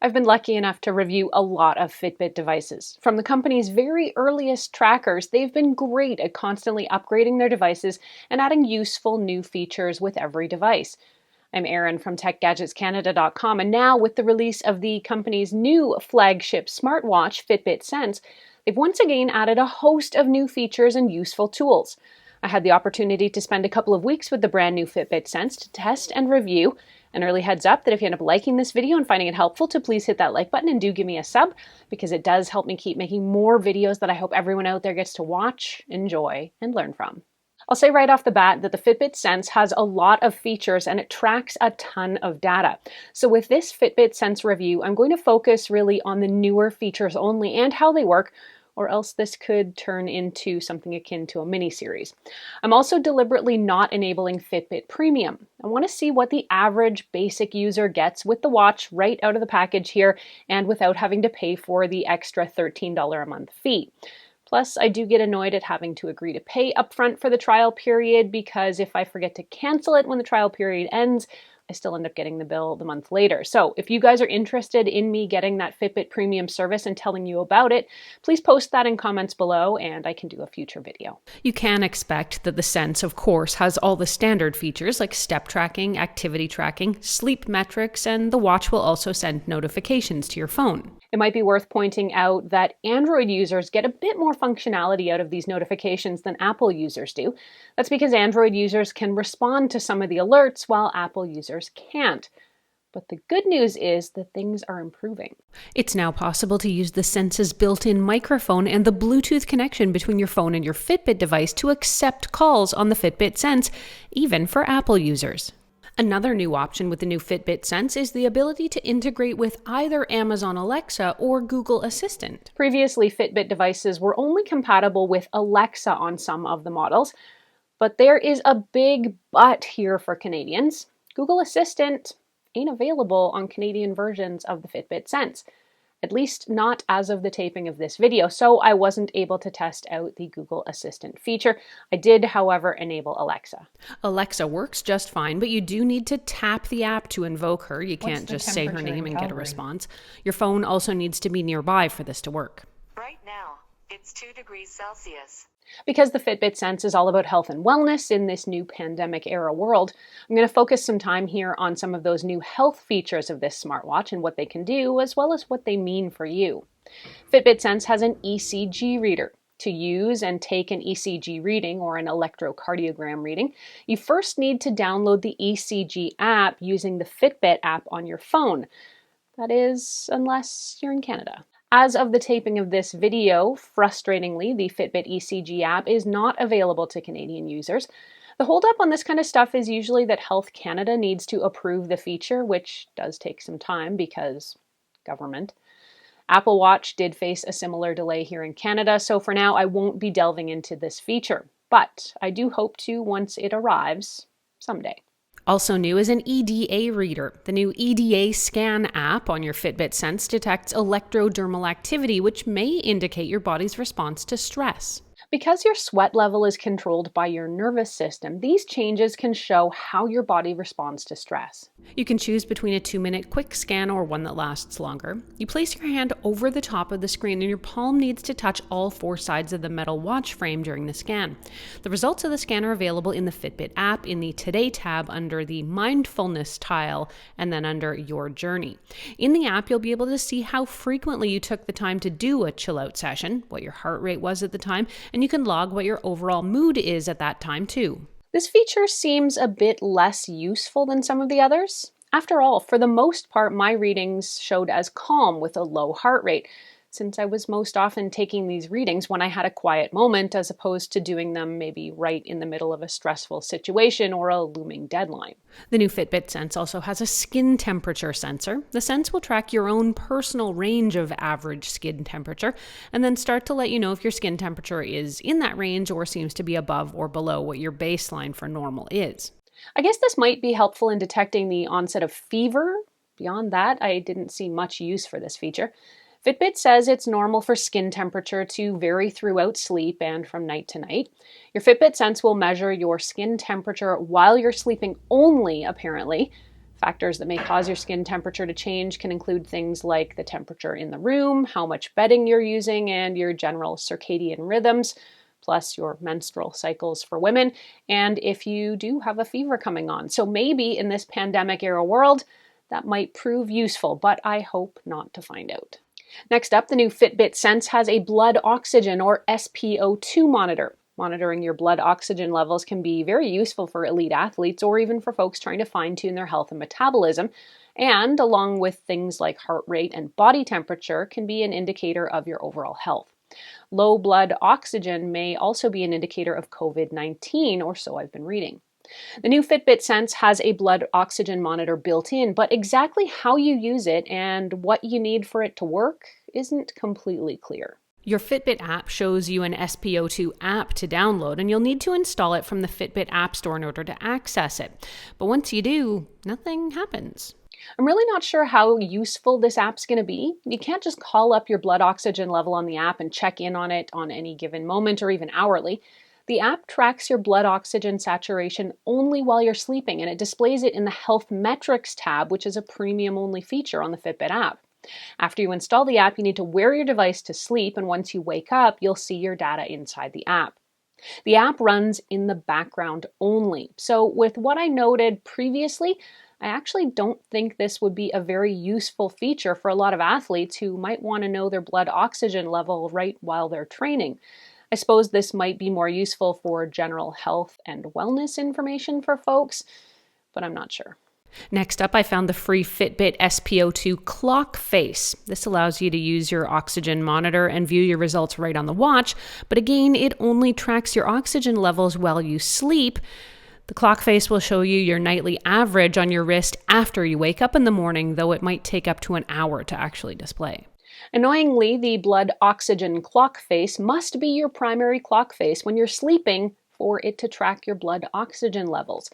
I've been lucky enough to review a lot of Fitbit devices. From the company's very earliest trackers, they've been great at constantly upgrading their devices and adding useful new features with every device. I'm Erin from TechGadgetsCanada.com, and now with the release of the company's new flagship smartwatch, Fitbit Sense, they've once again added a host of new features and useful tools. I had the opportunity to spend a couple of weeks with the brand new Fitbit Sense to test and review. An early heads up that if you end up liking this video and finding it helpful, to please hit that like button and do give me a sub, because it does help me keep making more videos that I hope everyone out there gets to watch, enjoy, and learn from. I'll say right off the bat that the Fitbit Sense has a lot of features and it tracks a ton of data. So with this Fitbit Sense review, I'm going to focus really on the newer features only and how they work, or else this could turn into something akin to a mini-series. I'm also deliberately not enabling Fitbit Premium. I want to see what the average basic user gets with the watch right out of the package here and without having to pay for the extra $13 a month fee. Plus, I do get annoyed at having to agree to pay upfront for the trial period because if I forget to cancel it when the trial period ends, I still end up getting the bill the month later. So if you guys are interested in me getting that Fitbit Premium service and telling you about it, please post that in comments below and I can do a future video. You can expect that the Sense, of course, has all the standard features like step tracking, activity tracking, sleep metrics, and the watch will also send notifications to your phone. It might be worth pointing out that Android users get a bit more functionality out of these notifications than Apple users do. That's because Android users can respond to some of the alerts while Apple users can't. But the good news is that things are improving. It's now possible to use the Sense's built-in microphone and the Bluetooth connection between your phone and your Fitbit device to accept calls on the Fitbit Sense, even for Apple users. Another new option with the new Fitbit Sense is the ability to integrate with either Amazon Alexa or Google Assistant. Previously, Fitbit devices were only compatible with Alexa on some of the models, but there is a big but here for Canadians. Google Assistant ain't available on Canadian versions of the Fitbit Sense. At least not as of the taping of this video, so I wasn't able to test out the Google Assistant feature. I did, however, enable Alexa. Alexa works just fine, but you do need to tap the app to invoke her. You can't just say her name and get a response. Your phone also needs to be nearby for this to work. Right now, it's 2 degrees Celsius. Because the Fitbit Sense is all about health and wellness in this new pandemic era world, I'm going to focus some time here on some of those new health features of this smartwatch and what they can do, as well as what they mean for you. Fitbit Sense has an ECG reader. To use and take an ECG reading or an electrocardiogram reading, you first need to download the ECG app using the Fitbit app on your phone. That is, unless you're in Canada. As of the taping of this video, frustratingly, the Fitbit ECG app is not available to Canadian users. The holdup on this kind of stuff is usually that Health Canada needs to approve the feature, which does take some time because government. Apple Watch did face a similar delay here in Canada, so for now I won't be delving into this feature, but I do hope to once it arrives someday. Also new is an EDA reader. The new EDA Scan app on your Fitbit Sense detects electrodermal activity, which may indicate your body's response to stress. Because your sweat level is controlled by your nervous system, these changes can show how your body responds to stress. You can choose between a 2-minute quick scan or one that lasts longer. You place your hand over the top of the screen and your palm needs to touch all 4 sides of the metal watch frame during the scan. The results of the scan are available in the Fitbit app in the Today tab under the Mindfulness tile and then under Your Journey. In the app, you'll be able to see how frequently you took the time to do a chill out session, what your heart rate was at the time, and you can log what your overall mood is at that time too. This feature seems a bit less useful than some of the others. After all, for the most part, my readings showed as calm with a low heart rate, since I was most often taking these readings when I had a quiet moment as opposed to doing them maybe right in the middle of a stressful situation or a looming deadline. The new Fitbit Sense also has a skin temperature sensor. The Sense will track your own personal range of average skin temperature and then start to let you know if your skin temperature is in that range or seems to be above or below what your baseline for normal is. I guess this might be helpful in detecting the onset of fever. Beyond that, I didn't see much use for this feature. Fitbit says it's normal for skin temperature to vary throughout sleep and from night to night. Your Fitbit Sense will measure your skin temperature while you're sleeping only, apparently. Factors that may cause your skin temperature to change can include things like the temperature in the room, how much bedding you're using, and your general circadian rhythms, plus your menstrual cycles for women, and if you do have a fever coming on. So maybe in this pandemic era world, that might prove useful, but I hope not to find out. Next up, the new Fitbit Sense has a blood oxygen or SpO2 monitor. Monitoring your blood oxygen levels can be very useful for elite athletes or even for folks trying to fine-tune their health and metabolism, and along with things like heart rate and body temperature, can be an indicator of your overall health. Low blood oxygen may also be an indicator of COVID-19, or so I've been reading. The new Fitbit Sense has a blood oxygen monitor built in, but exactly how you use it and what you need for it to work isn't completely clear. Your Fitbit app shows you an SpO2 app to download, and you'll need to install it from the Fitbit App Store in order to access it. But once you do, nothing happens. I'm really not sure how useful this app's going to be. You can't just call up your blood oxygen level on the app and check in on it on any given moment or even hourly. The app tracks your blood oxygen saturation only while you're sleeping, and it displays it in the Health Metrics tab, which is a premium-only feature on the Fitbit app. After you install the app, you need to wear your device to sleep, and once you wake up, you'll see your data inside the app. The app runs in the background only. So with what I noted previously, I actually don't think this would be a very useful feature for a lot of athletes who might want to know their blood oxygen level right while they're training. I suppose this might be more useful for general health and wellness information for folks, but I'm not sure. Next up, I found the free Fitbit SpO2 clock face. This allows you to use your oxygen monitor and view your results right on the watch, but again, it only tracks your oxygen levels while you sleep. The clock face will show you your nightly average on your wrist after you wake up in the morning, though it might take up to an hour to actually display. Annoyingly, the blood oxygen clock face must be your primary clock face when you're sleeping for it to track your blood oxygen levels.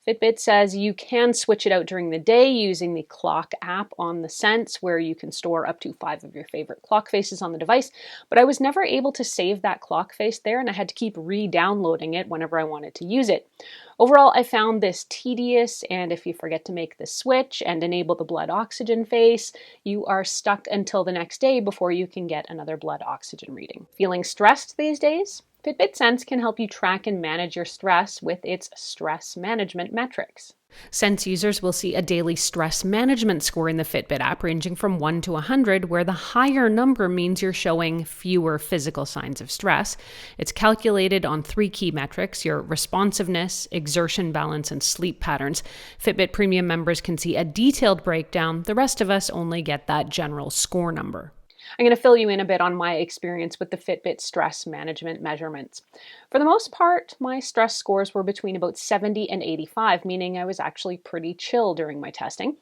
Fitbit says you can switch it out during the day using the clock app on the Sense, where you can store up to 5 of your favorite clock faces on the device, but I was never able to save that clock face there, and I had to keep re-downloading it whenever I wanted to use it. Overall, I found this tedious, and if you forget to make the switch and enable the blood oxygen face, you are stuck until the next day before you can get another blood oxygen reading. Feeling stressed these days? Fitbit Sense can help you track and manage your stress with its stress management metrics. Sense users will see a daily stress management score in the Fitbit app ranging from 1 to 100, where the higher number means you're showing fewer physical signs of stress. It's calculated on 3 key metrics: your responsiveness, exertion balance, and sleep patterns. Fitbit Premium members can see a detailed breakdown. The rest of us only get that general score number. I'm going to fill you in a bit on my experience with the Fitbit stress management measurements. For the most part, my stress scores were between about 70 and 85, meaning I was actually pretty chill during my testing.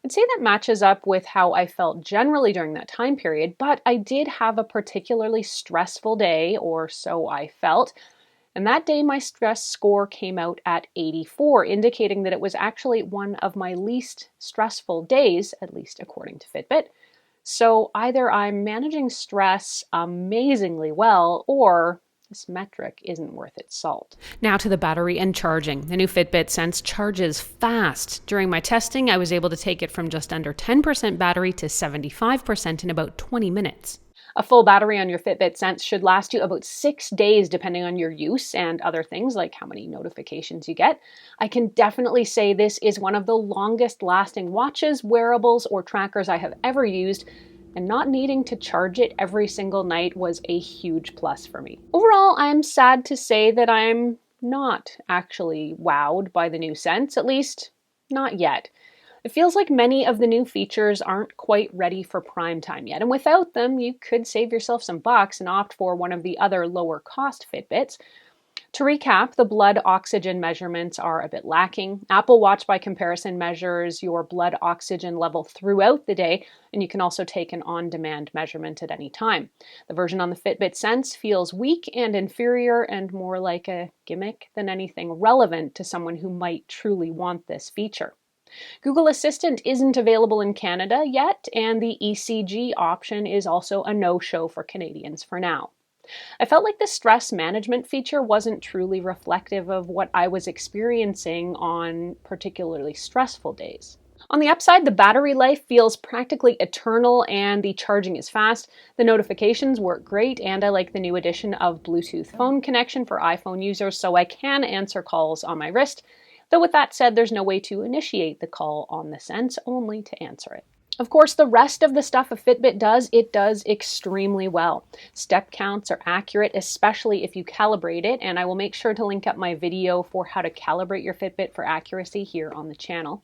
I'd say that matches up with how I felt generally during that time period, but I did have a particularly stressful day, or so I felt. And that day, my stress score came out at 84, indicating that it was actually one of my least stressful days, at least according to Fitbit. So either I'm managing stress amazingly well, or this metric isn't worth its salt. Now to the battery and charging. The new Fitbit Sense charges fast. During my testing, I was able to take it from just under 10% battery to 75% in about 20 minutes. A full battery on your Fitbit Sense should last you about 6 days, depending on your use and other things like how many notifications you get. I can definitely say this is one of the longest lasting watches, wearables, or trackers I have ever used, and not needing to charge it every single night was a huge plus for me. Overall, I'm sad to say that I'm not actually wowed by the new Sense, at least not yet. It feels like many of the new features aren't quite ready for prime time yet, and without them, you could save yourself some bucks and opt for one of the other lower cost Fitbits. To recap, the blood oxygen measurements are a bit lacking. Apple Watch, by comparison, measures your blood oxygen level throughout the day, and you can also take an on-demand measurement at any time. The version on the Fitbit Sense feels weak and inferior and more like a gimmick than anything relevant to someone who might truly want this feature. Google Assistant isn't available in Canada yet, and the ECG option is also a no-show for Canadians for now. I felt like the stress management feature wasn't truly reflective of what I was experiencing on particularly stressful days. On the upside, the battery life feels practically eternal and the charging is fast. The notifications work great, and I like the new addition of Bluetooth phone connection for iPhone users so I can answer calls on my wrist. Though with that said, there's no way to initiate the call on the Sense, only to answer it. Of course, the rest of the stuff a Fitbit does, it does extremely well. Step counts are accurate, especially if you calibrate it, and I will make sure to link up my video for how to calibrate your Fitbit for accuracy here on the channel.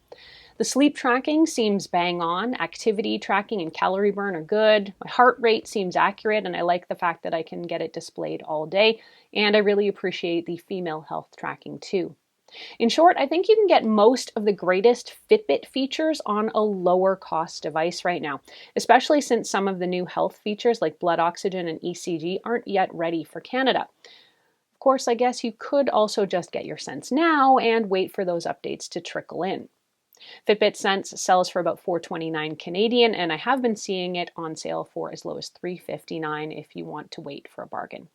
The sleep tracking seems bang on. Activity tracking and calorie burn are good. My heart rate seems accurate, and I like the fact that I can get it displayed all day. And I really appreciate the female health tracking too. In short, I think you can get most of the greatest Fitbit features on a lower cost device right now, especially since some of the new health features like blood oxygen and ECG aren't yet ready for Canada. Of course, I guess you could also just get your Sense now and wait for those updates to trickle in. Fitbit Sense sells for about $429 Canadian, and I have been seeing it on sale for as low as $359 if you want to wait for a bargain.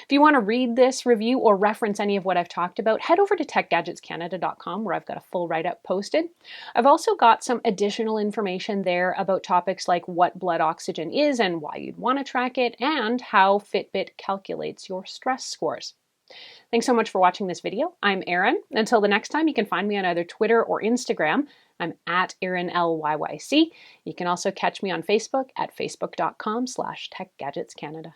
If you want to read this review or reference any of what I've talked about, head over to techgadgetscanada.com where I've got a full write-up posted. I've also got some additional information there about topics like what blood oxygen is and why you'd want to track it, and how Fitbit calculates your stress scores. Thanks so much for watching this video. I'm Erin. Until the next time, you can find me on either Twitter or Instagram. I'm at ErinLYYC. You can also catch me on Facebook at facebook.com/techgadgetscanada.